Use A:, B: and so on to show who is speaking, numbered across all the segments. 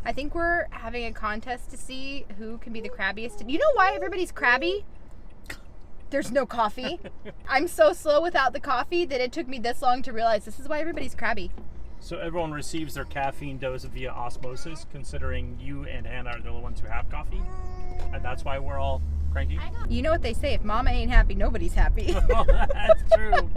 A: I think we're having a contest to see who can be the crabbiest. You know why everybody's crabby? There's no coffee. I'm so slow without the coffee that it took me this long to realize this is why everybody's crabby.
B: So everyone receives their caffeine dose via osmosis, considering you and Hannah are the only ones who have coffee. And that's why we're all cranky.
A: You know what they say, if mama ain't happy, nobody's happy.
B: That's true.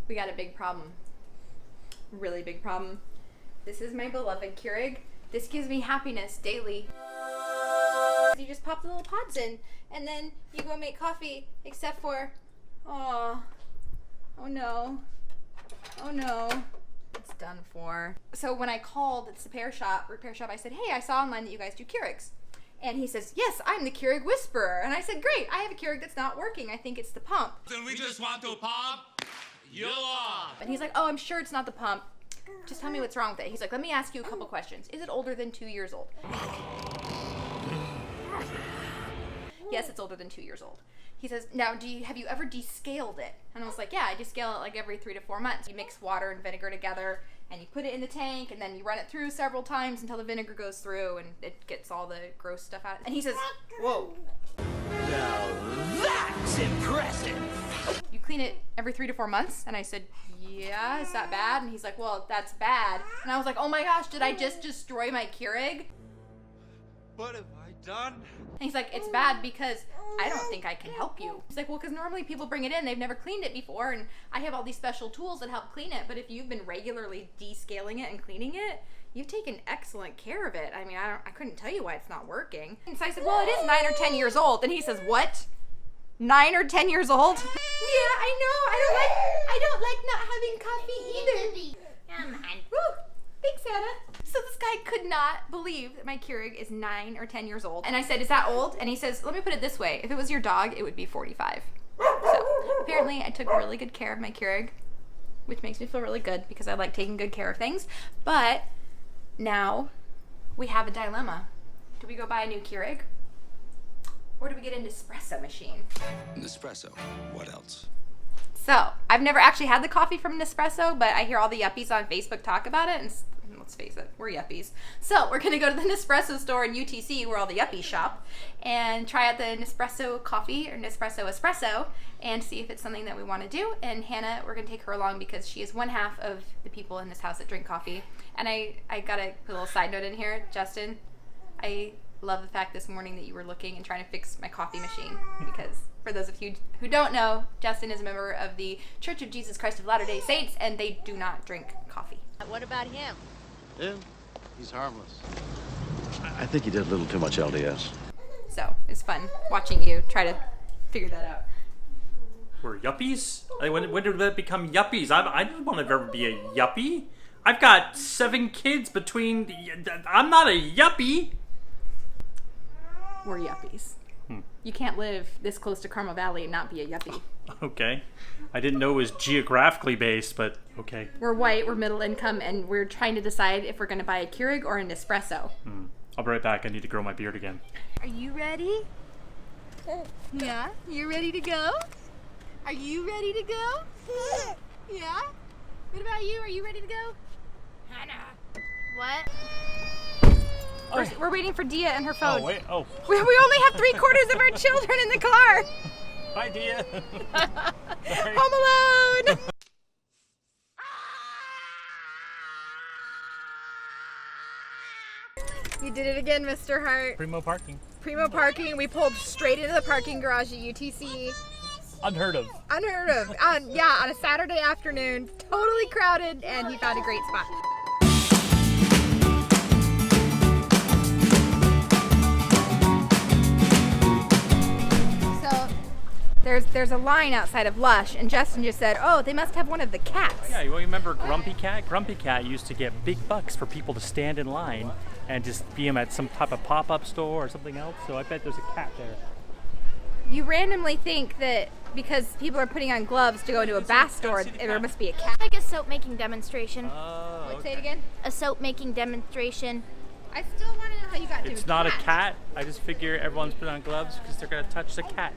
A: We got a big problem. Really big problem. This is my beloved Keurig. This gives me happiness daily. You just pop the little pods in and then you go make coffee, except for, oh no, it's done for. So when I called, it's the repair shop, I said, hey, I saw online that you guys do Keurigs. And he says, yes, I'm the Keurig Whisperer. And I said, great, I have a Keurig that's not working. I think it's the pump.
C: Then we just want to pump you up.
A: And he's like, oh, I'm sure it's not the pump. Just tell me what's wrong with it. He's like, let me ask you a couple questions. Is it older than 2 years old? Yes, it's older than 2 years old. He says, now, have you ever descaled it? And I was like, yeah, I descale it like every 3 to 4 months. You mix water and vinegar together, and you put it in the tank, and then you run it through several times until the vinegar goes through, and it gets all the gross stuff out. And he says, whoa.
C: Now that's impressive.
A: You clean it every 3 to 4 months? And I said, yeah, is that bad? And he's like, well, that's bad. And I was like, oh my gosh, did I just destroy my Keurig?
C: What have I done?
A: And he's like, it's bad because I don't think I can help you. He's like, well, because normally people bring it in, they've never cleaned it before, and I have all these special tools that help clean it, but if you've been regularly descaling it and cleaning it, you've taken excellent care of it. I mean, I couldn't tell you why it's not working. And so I said, well, it is 9 or 10 years old. And he says, what? 9 or 10 years old? Yeah, I know. I don't like not having coffee either. Come on. Woo. Thanks, Anna. So this guy could not believe that my Keurig is 9 or 10 years old. And I said, is that old? And he says, let me put it this way. If it was your dog, it would be 45. So apparently I took really good care of my Keurig, which makes me feel really good because I like taking good care of things. But now we have a dilemma. Do we go buy a new Keurig? Or do we get an Nespresso machine?
D: Nespresso. What else?
A: So, I've never actually had the coffee from Nespresso, but I hear all the yuppies on Facebook talk about it, and let's face it, we're yuppies. So, we're going to go to the Nespresso store in UTC, where all the yuppies shop, and try out the Nespresso coffee, or Nespresso espresso, and see if it's something that we want to do. And Hannah, we're going to take her along because she is one half of the people in this house that drink coffee. And I got to put a little side note in here. Justin, I love the fact this morning that you were looking and trying to fix my coffee machine, because for those of you who don't know, Justin is a member of the Church of Jesus Christ of Latter-day Saints, and they do not drink coffee.
E: What about him?
F: Him? He's harmless. I think he did a little too much LDS.
A: So it's fun watching you try to figure that out.
B: We're yuppies? Like, when did that become yuppies? I don't want to ever be a yuppie. I've got 7 kids between... I'm not a yuppie.
A: We're yuppies. You can't live this close to Carmel Valley and not be a yuppie.
B: Okay. I didn't know it was geographically based, but okay.
A: We're white, we're middle income, and we're trying to decide if we're going to buy a Keurig or an Nespresso.
B: I'll be right back. I need to grow my beard again.
A: Are you ready? Yeah? You ready to go? Are you ready to go? Yeah? What about you? Are you ready to go? Hannah. What? We're waiting for Dia and her phone.
B: Oh, wait. Oh.
A: We only have 3/4 of our children in the car.
B: Hi, Dia.
A: Home Alone. You did it again, Mr. Hart.
B: Primo parking.
A: Primo parking. We pulled straight into the parking garage at UTC.
B: Unheard of.
A: Unheard of. On a Saturday afternoon, totally crowded, and he found a great spot. There's a line outside of Lush, and Justin just said, oh, they must have one of the cats.
B: Yeah, you remember Grumpy Cat? Grumpy Cat used to get big bucks for people to stand in line and just be him at some type of pop-up store or something else, so I bet there's a cat there.
A: You randomly think that because people are putting on gloves to go into a bath store, there must be a cat.
E: Like a soap making demonstration.
A: What, say it again?
E: A soap making demonstration.
A: I still want to know how you got to
B: It's not a cat. I just figure everyone's putting on gloves because they're gonna touch the cat.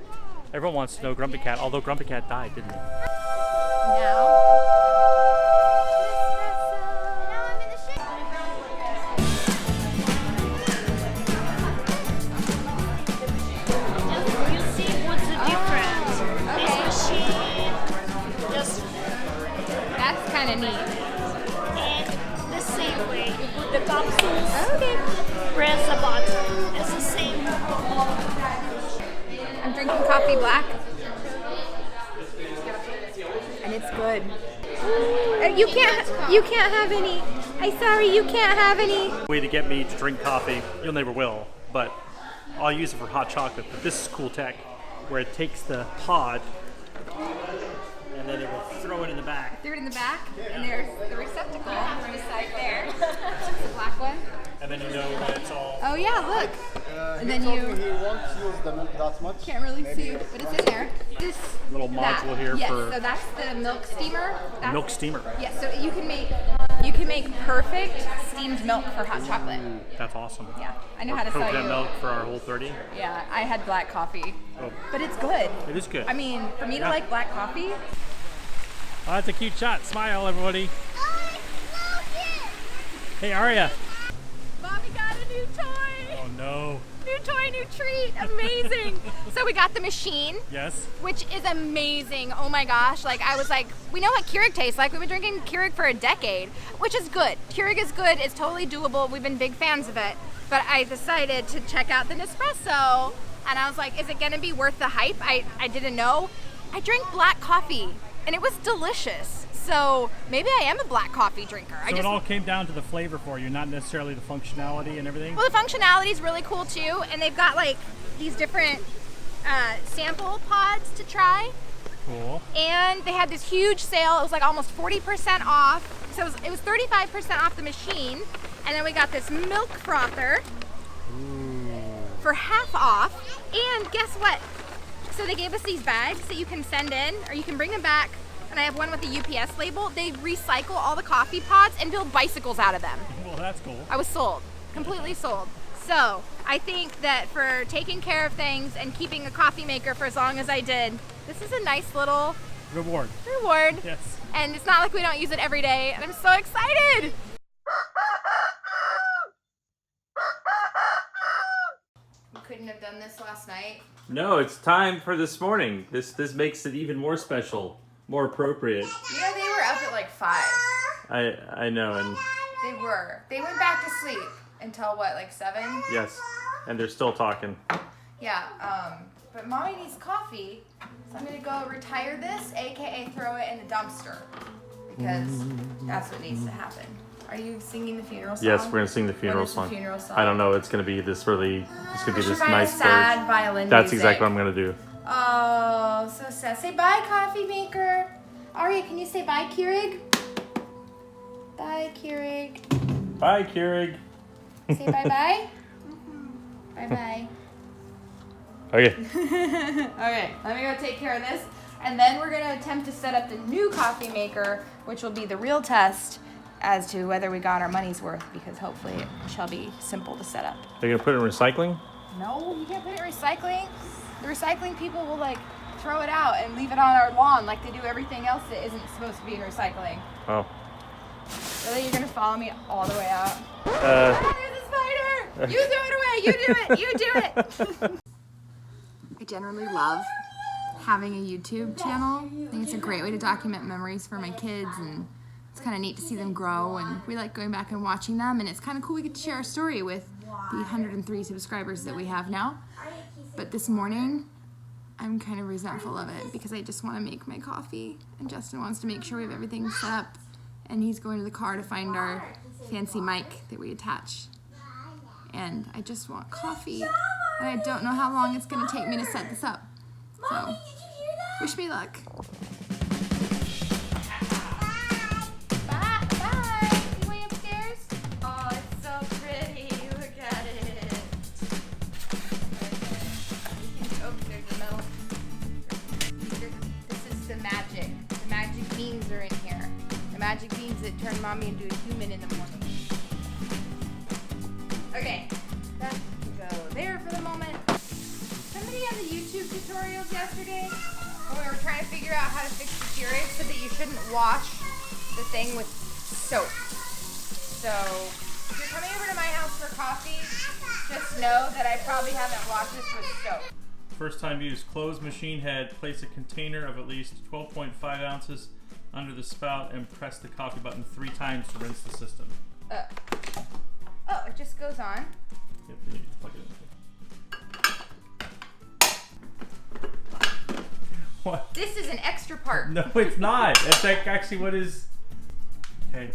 B: Everyone wants to know Grumpy Cat, although Grumpy Cat died, didn't he?
A: Now.
E: You see what's the difference? This machine just
A: That's kind of neat.
E: and the same way. You put the capsules,
A: Okay.
E: press a button. It's the same.
A: I'm drinking coffee black. And it's good. You can't have any. I'm sorry, you can't have any.
B: Way to get me to drink coffee. You'll never will, but I'll use it for hot chocolate. But this is cool tech, where it takes the pod and then it will throw it in the back.
A: Threw it in the back, and there's the receptacle on the side there. The black one.
B: And then you know when it's all.
A: Oh yeah, look. And then
G: He
A: you
G: won't use them that much.
A: can't really see, but it's in there. This
B: Little module here
A: yes,
B: for-
A: so that's the milk steamer. That's,
B: Milk steamer.
A: Yeah, so you can make perfect steamed milk for hot chocolate.
B: That's awesome.
A: Yeah, I know how to sell
B: Coconut
A: you.
B: milk for our whole 30.
A: Yeah, I had black coffee,
B: Oh,
A: but it's good.
B: it is good.
A: I mean, for me to
B: Yeah.
A: like black coffee,
B: Oh, that's a cute shot. Smile, everybody. Hey, Aria.
A: Mommy got a new toy.
B: Oh no.
A: New toy, new treat. Amazing. So we got the machine,
B: Yes.
A: which is amazing. Oh my gosh. Like I was like, we know what Keurig tastes like. We've been drinking Keurig for a decade, which is good. Keurig is good. It's totally doable. We've been big fans of it. But I decided to check out the Nespresso, and I was like, is it gonna be worth the hype? I didn't know. I drank black coffee, and it was delicious. So maybe I am a black coffee drinker.
B: So it all came down to the flavor for you, not necessarily the functionality and everything?
A: Well, the functionality is really cool too, and they've got like these different sample pods to try.
B: Cool.
A: And they had this huge sale. It was like almost 40% off. So it was 35% off the machine. And then we got this milk frother for half off. And guess what? So they gave us these bags that you can send in, or you can bring them back. And I have one with a UPS label. They recycle all the coffee pods and build bicycles out of them.
B: Well, that's cool.
A: I was sold, completely sold. So I think that for taking care of things and keeping a coffee maker for as long as I did, this is a nice little
B: Reward.
A: reward.
B: Yes.
A: And it's not like we don't use it every day, and I'm so excited. You couldn't have done this last night.
B: No, it's time for this morning. This makes it even more special, more appropriate.
A: You know, they were up at like 5.
B: I know, and
A: They were. They went back to sleep until what, like 7?
B: yes, and they're still talking.
A: Yeah, but mommy needs coffee, so I'm gonna go retire this, aka throw it in the dumpster, because that's what needs to happen. Are you singing the funeral song?
B: Yes, we're gonna sing the funeral
A: What is
B: song.
A: the funeral song?
B: I don't know. It's gonna be this really. It's gonna be
A: We should
B: this
A: find
B: nice
A: a sad
B: dirge.
A: violin
B: That's
A: music.
B: exactly what I'm gonna do.
A: Oh, so sad. Say bye, coffee maker. Aria, can you say bye, Keurig? Bye, Keurig.
B: Bye, Keurig.
A: Say bye-bye. Bye-bye.
B: Okay.
A: Okay, let me go take care of this, and then we're gonna attempt to set up the new coffee maker, which will be the real test as to whether we got our money's worth, because hopefully it shall be simple to set up.
B: They're gonna put it in recycling.
A: No, you can't put it in recycling. The recycling people will like throw it out and leave it on our lawn like they do everything else that isn't supposed to be in recycling.
B: Oh.
A: Really, you're gonna follow me all the way out?
B: Uh,
A: Ah, there's a spider! You throw it away! You do it! You do it! I generally love having a YouTube channel. I think it's a great way to document memories for my kids, and it's kind of neat to see them grow, and we like going back and watching them, and it's kind of cool we get to share our story with the 103 subscribers that we have now. But this morning, I'm kind of resentful of it because I just want to make my coffee, and Justin wants to make sure we have everything set up, and he's going to the car to find our fancy mic that we attach. And I just want coffee, and I don't know how long it's going to take me to set this up. So, wish me luck. Bye. Bye. You way upstairs? Oh, it's so pretty. Look at it. Oh, there's the metal. that turn mommy into a human in the morning. Okay, let's go there for the moment. Somebody had the YouTube tutorials yesterday when we were trying to figure out how to fix the Keurig, said that you shouldn't wash the thing with soap. So if you're coming over to my house for coffee, just know that I probably haven't washed this with soap.
B: First time use, close machine head, place a container of at least 12.5 ounces under the spout and press the coffee button 3 times to rinse the system.
A: Oh, it just goes on.
B: Yep, you need to plug it in. What?
A: This is an extra part.
B: No, it's not. That's like actually what is. Okay.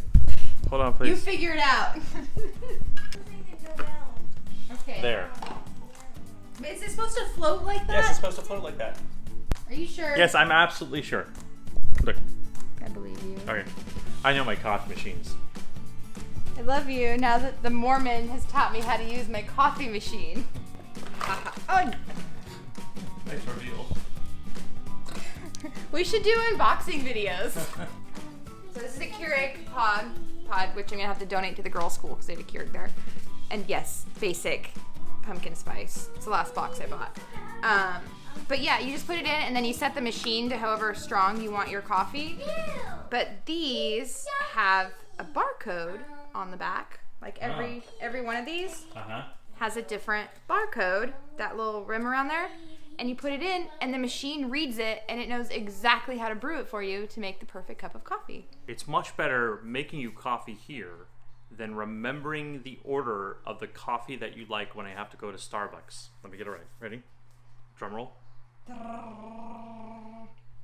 B: Hold on, please.
A: You figure it out. Okay.
B: There.
A: Is it supposed to float like that?
B: Yes, it's supposed to float like that.
A: Are you sure?
B: Yes, I'm absolutely sure. Look.
A: I believe you.
B: Okay. I know my coffee machines.
A: I love you now that the Mormon has taught me how to use my coffee machine. Oh,
B: Nice reveal.
A: we should do unboxing videos. So this is a Keurig pod, which I'm gonna have to donate to the girls' school because they have a Keurig there. And yes, basic pumpkin spice. It's the last box I bought. But yeah, you just put it in and then you set the machine to however strong you want your coffee. But these have a barcode on the back. Like every one of these has a different barcode, that little rim around there. And you put it in and the machine reads it and it knows exactly how to brew it for you to make the perfect cup of coffee.
B: It's much better making you coffee here than remembering the order of the coffee that you like when I have to go to Starbucks. Let me get it right. Ready? Drum roll.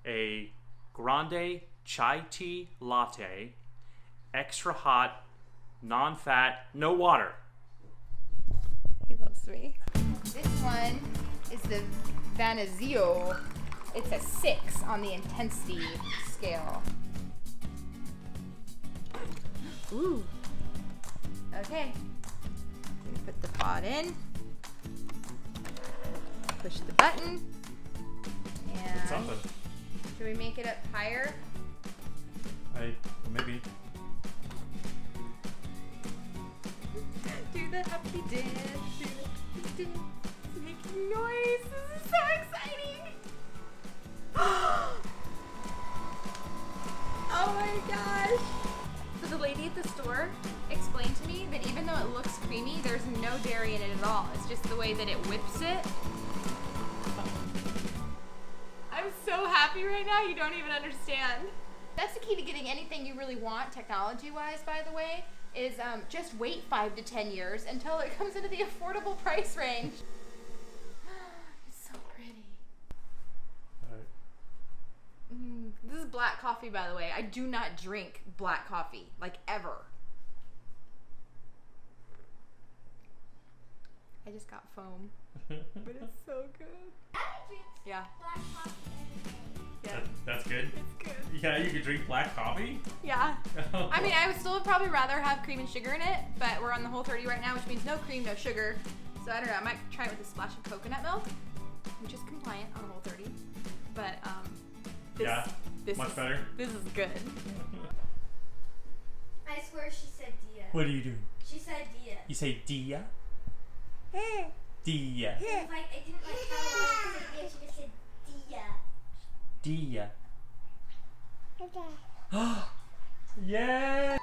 B: A grande chai tea latte, extra hot, non-fat, no water.
A: He loves me. This one is the Vanizio. It's a 6 on the intensity scale. Ooh. Okay. We put the pod in. Push the button. And
B: Something.
A: should we make it up higher?
B: Maybe.
A: Do the happy dance. Do the happy dance. Making noise. This is so exciting. Oh my gosh. So the lady at the store explained to me that even though it looks creamy, there's no dairy in it at all. It's just the way that it whips it. I'm so happy right now, you don't even understand. That's the key to getting anything you really want, technology-wise, by the way, is just wait 5 to 10 years until it comes into the affordable price range. It's so pretty. This is black coffee, by the way. I do not drink black coffee, like ever. I just got foam, but it's so good. Yeah. Yeah.
B: That's good?
A: It's good.
B: Yeah, you could drink black coffee?
A: Yeah. I mean, I would still probably rather have cream and sugar in it, but we're on the Whole30 right now, which means no cream, no sugar. So I don't know, I might try it with a splash of coconut milk, which is compliant on Whole30. But this
B: much better.
A: This is good.
E: I swear she said Dia.
B: What are you doing?
E: She said Dia.
B: You say Dia? Dia.
E: I didn't like how she said Dia. She just said Dia.
B: Dia. Yeah.